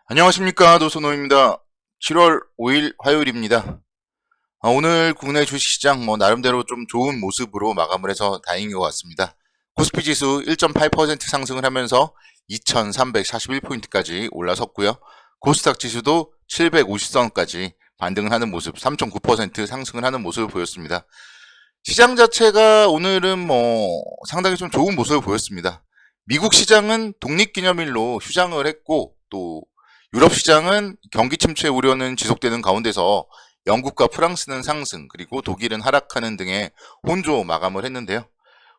안녕하십니까, 노선호입니다. 7월 5일 화요일입니다. 오늘 국내 주식시장 나름대로 좀 좋은 모습으로 마감을 해서 다행인 것 같습니다. 코스피 지수 1.8% 상승을 하면서 2341포인트까지 올라섰고요. 코스닥 지수도 750선까지 반등을 하는 모습, 3.9% 상승을 하는 모습을 보였습니다. 시장 자체가 오늘은 상당히 좀 좋은 모습을 보였습니다. 미국 시장은 독립기념일로 휴장을 했고, 또 유럽 시장은 경기 침체 우려는 지속되는 가운데서 영국과 프랑스는 상승, 그리고 독일은 하락하는 등의 혼조 마감을 했는데요.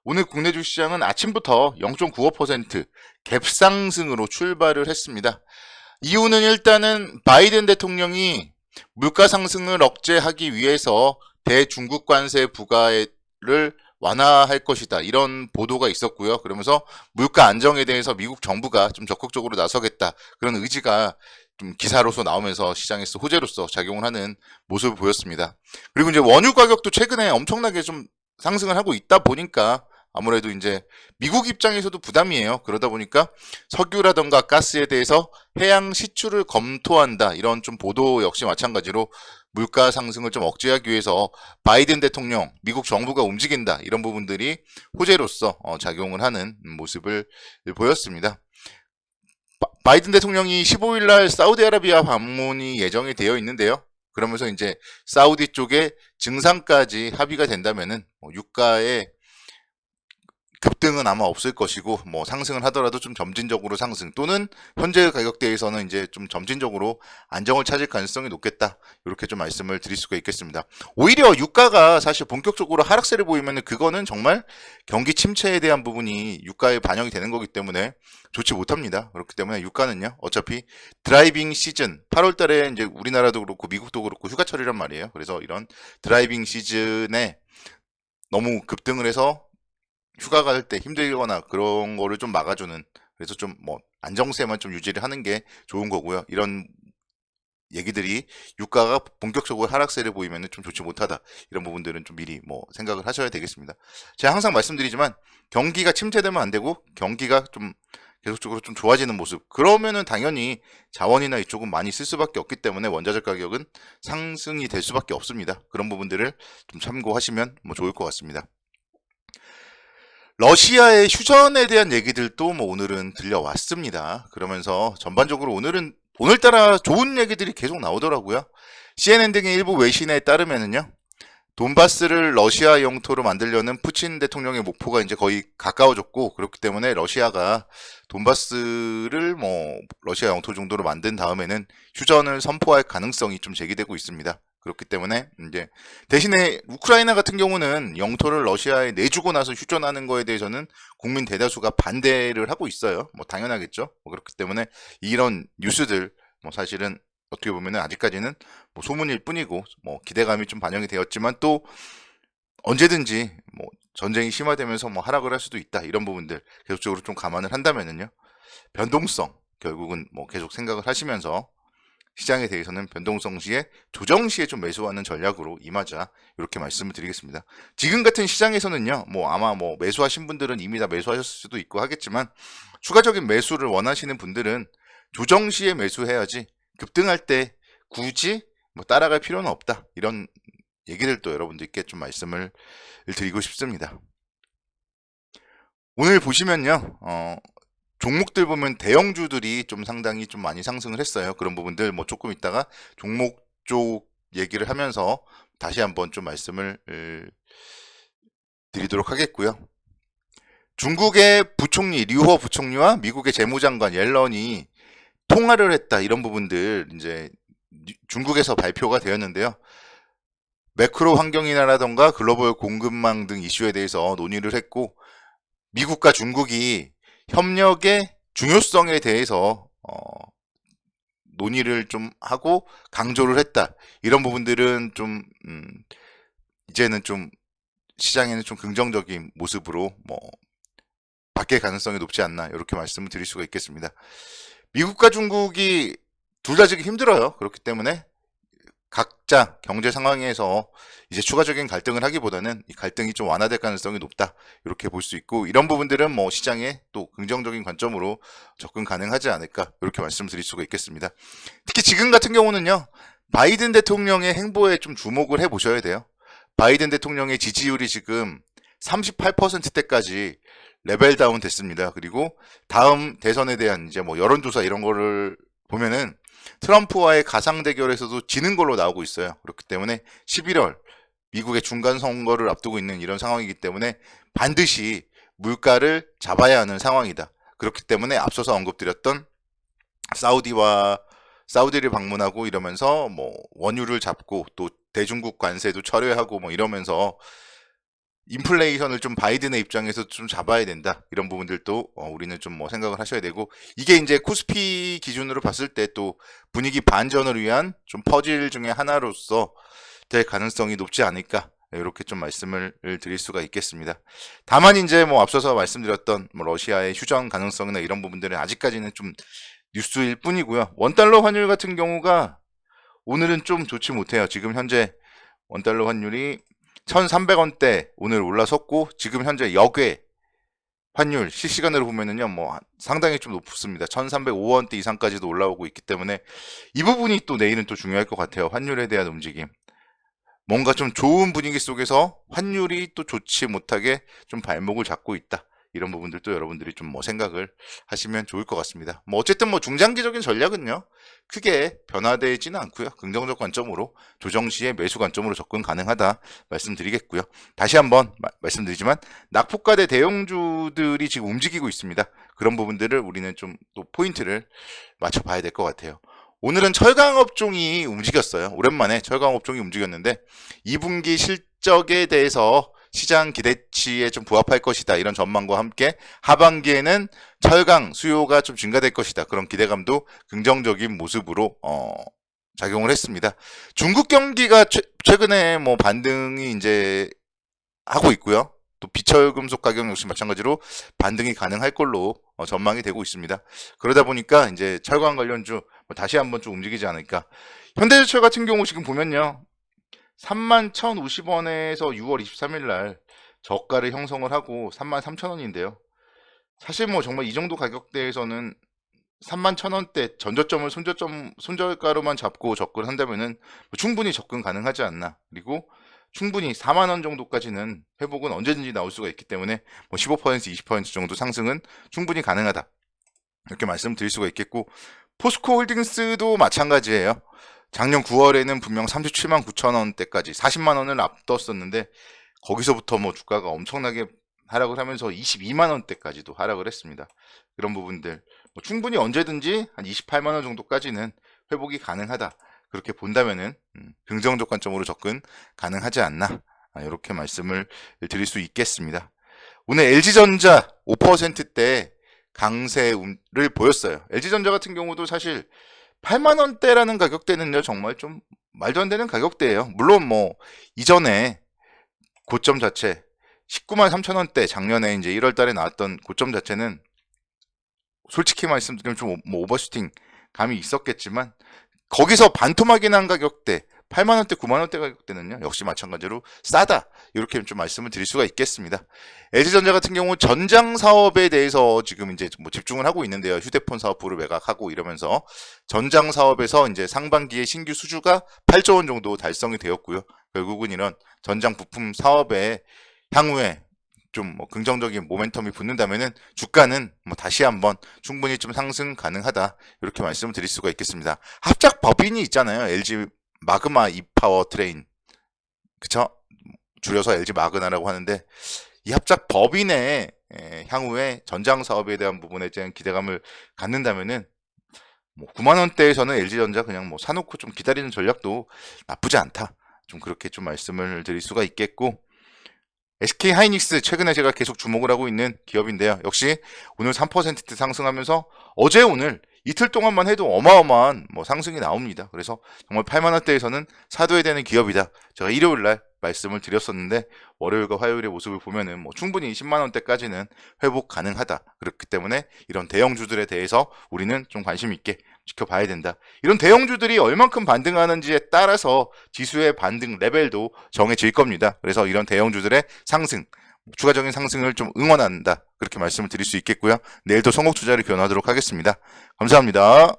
오늘 국내 주시장은 아침부터 0.95% 갭상승으로 출발을 했습니다. 이유는 일단은 바이든 대통령이 물가 상승을 억제하기 위해서 대중국 관세 부과를 완화할 것이다, 이런 보도가 있었고요. 그러면서 물가 안정에 대해서 미국 정부가 좀 적극적으로 나서겠다, 그런 의지가 좀 기사로서 나오면서 시장에서 호재로서 작용을 하는 모습을 보였습니다. 그리고 이제 원유 가격도 최근에 엄청나게 좀 상승을 하고 있다 보니까 아무래도 이제 미국 입장에서도 부담이에요. 그러다 보니까 석유라던가 가스에 대해서 해양 시추를 검토한다, 이런 좀 보도 역시 마찬가지로 물가 상승을 좀 억제하기 위해서 바이든 대통령, 미국 정부가 움직인다, 이런 부분들이 호재로서 작용을 하는 모습을 보였습니다. 바이든 대통령이 15일 날 사우디아라비아 방문이 예정이 되어 있는데요. 그러면서 이제 사우디 쪽에 증상까지 합의가 된다면은 유가의 급등은 아마 없을 것이고, 상승을 하더라도 좀 점진적으로 상승, 또는 현재 가격대에서는 이제 좀 점진적으로 안정을 찾을 가능성이 높겠다, 이렇게 좀 말씀을 드릴 수가 있겠습니다. 오히려 유가가 사실 본격적으로 하락세를 보이면은 그거는 정말 경기 침체에 대한 부분이 유가에 반영이 되는 거기 때문에 좋지 못합니다. 그렇기 때문에 유가는요, 어차피 드라이빙 시즌, 8월 달에 이제 우리나라도 그렇고 미국도 그렇고 휴가철이란 말이에요. 그래서 이런 드라이빙 시즌에 너무 급등을 해서 휴가 갈 때 힘들거나 그런 거를 좀 막아주는, 그래서 좀 안정세만 좀 유지를 하는 게 좋은 거고요. 이런 얘기들이 유가가 본격적으로 하락세를 보이면 좀 좋지 못하다, 이런 부분들은 좀 미리 생각을 하셔야 되겠습니다. 제가 항상 말씀드리지만 경기가 침체되면 안 되고, 경기가 좀 계속적으로 좀 좋아지는 모습, 그러면은 당연히 자원이나 이쪽은 많이 쓸 수밖에 없기 때문에 원자재 가격은 상승이 될 수밖에 없습니다. 그런 부분들을 좀 참고하시면 좋을 것 같습니다. 러시아의 휴전에 대한 얘기들도 오늘은 들려왔습니다. 그러면서 전반적으로 오늘따라 좋은 얘기들이 계속 나오더라고요. CNN 등의 일부 외신에 따르면은요, 돈바스를 러시아 영토로 만들려는 푸친 대통령의 목표가 이제 거의 가까워졌고, 그렇기 때문에 러시아가 돈바스를 러시아 영토 정도로 만든 다음에는 휴전을 선포할 가능성이 좀 제기되고 있습니다. 그렇기 때문에 이제 대신에 우크라이나 같은 경우는 영토를 러시아에 내주고 나서 휴전하는 거에 대해서는 국민 대다수가 반대를 하고 있어요. 당연하겠죠. 그렇기 때문에 이런 뉴스들 사실은 어떻게 보면은 아직까지는 소문일 뿐이고, 기대감이 좀 반영이 되었지만, 또 언제든지 전쟁이 심화되면서 하락을 할 수도 있다, 이런 부분들 계속적으로 좀 감안을 한다면은요, 변동성 결국은 계속 생각을 하시면서 시장에 대해서는 변동성 시에, 조정 시에 좀 매수하는 전략으로 임하자, 이렇게 말씀을 드리겠습니다. 지금 같은 시장에서는요, 아마 매수하신 분들은 이미 다 매수하셨을 수도 있고 하겠지만, 추가적인 매수를 원하시는 분들은 조정 시에 매수해야지 급등할 때 굳이 따라갈 필요는 없다, 이런 얘기들도 여러분들께 좀 말씀을 드리고 싶습니다. 오늘 보시면요, 종목들 보면 대형주들이 좀 상당히 좀 많이 상승을 했어요. 그런 부분들 조금 있다가 종목 쪽 얘기를 하면서 다시 한번 좀 말씀을 드리도록 하겠고요. 중국의 부총리 류허 부총리와 미국의 재무장관 옐런이 통화를 했다, 이런 부분들 이제 중국에서 발표가 되었는데요. 매크로 환경이나라던가 글로벌 공급망 등 이슈에 대해서 논의를 했고, 미국과 중국이 협력의 중요성에 대해서 논의를 좀 하고 강조를 했다, 이런 부분들은 좀 이제는 좀 시장에는 좀 긍정적인 모습으로 바뀔 가능성이 높지 않나, 이렇게 말씀을 드릴 수가 있겠습니다. 미국과 중국이 둘 다 지금 힘들어요. 그렇기 때문에 각자 경제 상황에서 이제 추가적인 갈등을 하기보다는 이 갈등이 좀 완화될 가능성이 높다. 이렇게 볼 수 있고, 이런 부분들은 뭐 시장에 또 긍정적인 관점으로 접근 가능하지 않을까. 이렇게 말씀드릴 수가 있겠습니다. 특히 지금 같은 경우는요, 바이든 대통령의 행보에 좀 주목을 해 보셔야 돼요. 바이든 대통령의 지지율이 지금 38%대까지 레벨 다운 됐습니다. 그리고 다음 대선에 대한 이제 뭐 여론조사 이런 거를 보면은 트럼프와의 가상 대결에서도 지는 걸로 나오고 있어요. 그렇기 때문에 11월 미국의 중간 선거를 앞두고 있는 이런 상황이기 때문에 반드시 물가를 잡아야 하는 상황이다. 그렇기 때문에 앞서서 언급드렸던 사우디를 방문하고 이러면서 뭐 원유를 잡고 또 대중국 관세도 철회하고 뭐 이러면서 인플레이션을 좀 바이든의 입장에서 좀 잡아야 된다. 이런 부분들도 우리는 좀 뭐 생각을 하셔야 되고, 이게 이제 코스피 기준으로 봤을 때 또 분위기 반전을 위한 좀 퍼즐 중에 하나로서 될 가능성이 높지 않을까. 이렇게 좀 말씀을 드릴 수가 있겠습니다. 다만 이제 뭐 앞서서 말씀드렸던 뭐 러시아의 휴전 가능성이나 이런 부분들은 아직까지는 좀 뉴스일 뿐이고요. 원달러 환율 같은 경우가 오늘은 좀 좋지 못해요. 지금 현재 원달러 환율이 1,300원대 오늘 올라섰고, 지금 현재 역외 환율 실시간으로 보면은요, 뭐 상당히 좀 높습니다. 1,305원대 이상까지도 올라오고 있기 때문에 이 부분이 또 내일은 또 중요할 것 같아요. 환율에 대한 움직임. 뭔가 좀 좋은 분위기 속에서 환율이 또 좋지 못하게 좀 발목을 잡고 있다. 이런 부분들도 여러분들이 좀 뭐 생각을 하시면 좋을 것 같습니다. 뭐 어쨌든 뭐 중장기적인 전략은요, 크게 변화되지는 않고요. 긍정적 관점으로 조정 시에 매수 관점으로 접근 가능하다 말씀드리겠고요. 다시 한번 말씀드리지만 낙폭과대 대형주들이 지금 움직이고 있습니다. 그런 부분들을 우리는 좀 또 포인트를 맞춰봐야 될 것 같아요. 오늘은 철강업종이 움직였어요. 오랜만에 철강업종이 움직였는데 2분기 실적에 대해서 시장 기대치에 좀 부합할 것이다. 이런 전망과 함께 하반기에는 철강 수요가 좀 증가될 것이다. 그런 기대감도 긍정적인 모습으로 작용을 했습니다. 중국 경기가 최근에 뭐 반등이 이제 하고 있고요. 또 비철금속 가격 역시 마찬가지로 반등이 가능할 걸로 전망이 되고 있습니다. 그러다 보니까 이제 철강 관련주 다시 한번 좀 움직이지 않을까. 현대제철 같은 경우 지금 보면요, 31,050원에서 6월 23일 날 저가를 형성을 하고 33,000원인데요. 사실 뭐 정말 이 정도 가격대에서는 31,000원대 전저점을 손절가로만 잡고 접근한다면은 충분히 접근 가능하지 않나. 그리고 충분히 4만 원 정도까지는 회복은 언제든지 나올 수가 있기 때문에 뭐 15% 20% 정도 상승은 충분히 가능하다. 이렇게 말씀드릴 수가 있겠고, 포스코 홀딩스도 마찬가지예요. 작년 9월에는 분명 37만 9천 원대까지 40만 원을 앞뒀었는데 거기서부터 뭐 주가가 엄청나게 하락을 하면서 22만 원대까지도 하락을 했습니다. 그런 부분들 뭐 충분히 언제든지 한 28만 원 정도까지는 회복이 가능하다. 그렇게 본다면은 긍정적 관점으로 접근 가능하지 않나. 이렇게 말씀을 드릴 수 있겠습니다. 오늘 LG전자 5%대 강세를 보였어요. LG전자 같은 경우도 사실 8만 원대라는 가격대는요, 정말 좀 말도 안 되는 가격대예요. 물론 뭐 이전에 고점 자체 19만 3천 원대, 작년에 이제 1월 달에 나왔던 고점 자체는 솔직히 말씀드리면 좀 뭐 오버슈팅 감이 있었겠지만, 거기서 반토막이 난 가격대 8만 원대, 9만 원대 가격대는요, 역시 마찬가지로 싸다. 이렇게 좀 말씀을 드릴 수가 있겠습니다. LG전자 같은 경우 전장 사업에 대해서 지금 이제 뭐 집중을 하고 있는데요. 휴대폰 사업부를 매각하고 이러면서 전장 사업에서 이제 상반기에 신규 수주가 8조 원 정도 달성이 되었고요. 결국은 이런 전장 부품 사업에 향후에 좀 뭐 긍정적인 모멘텀이 붙는다면은 주가는 뭐 다시 한번 충분히 좀 상승 가능하다. 이렇게 말씀을 드릴 수가 있겠습니다. 합작 법인이 있잖아요. LG 마그마 이파워 트레인, 그쵸? 줄여서 LG 마그나라고 하는데, 이 합작 법인의 향후에 전장 사업에 대한 부분에 대한 기대감을 갖는다면은 뭐 9만 원대에서는 LG전자 그냥 뭐 사놓고 좀 기다리는 전략도 나쁘지 않다. 좀 그렇게 좀 말씀을 드릴 수가 있겠고, SK 하이닉스 최근에 제가 계속 주목을 하고 있는 기업인데요. 역시 오늘 3% 상승하면서 어제 오늘 이틀 동안만 해도 어마어마한 뭐 상승이 나옵니다. 그래서 정말 8만 원대에서는 사둬야 되는 기업이다. 제가 일요일 날 말씀을 드렸었는데 월요일과 화요일의 모습을 보면은 뭐 충분히 10만 원대까지는 회복 가능하다. 그렇기 때문에 이런 대형주들에 대해서 우리는 좀 관심 있게 지켜봐야 된다. 이런 대형주들이 얼만큼 반등하는지에 따라서 지수의 반등 레벨도 정해질 겁니다. 그래서 이런 대형주들의 상승, 추가적인 상승을 좀 응원한다. 그렇게 말씀을 드릴 수 있겠고요. 내일도 선곡 투자를 기원하도록 하겠습니다. 감사합니다.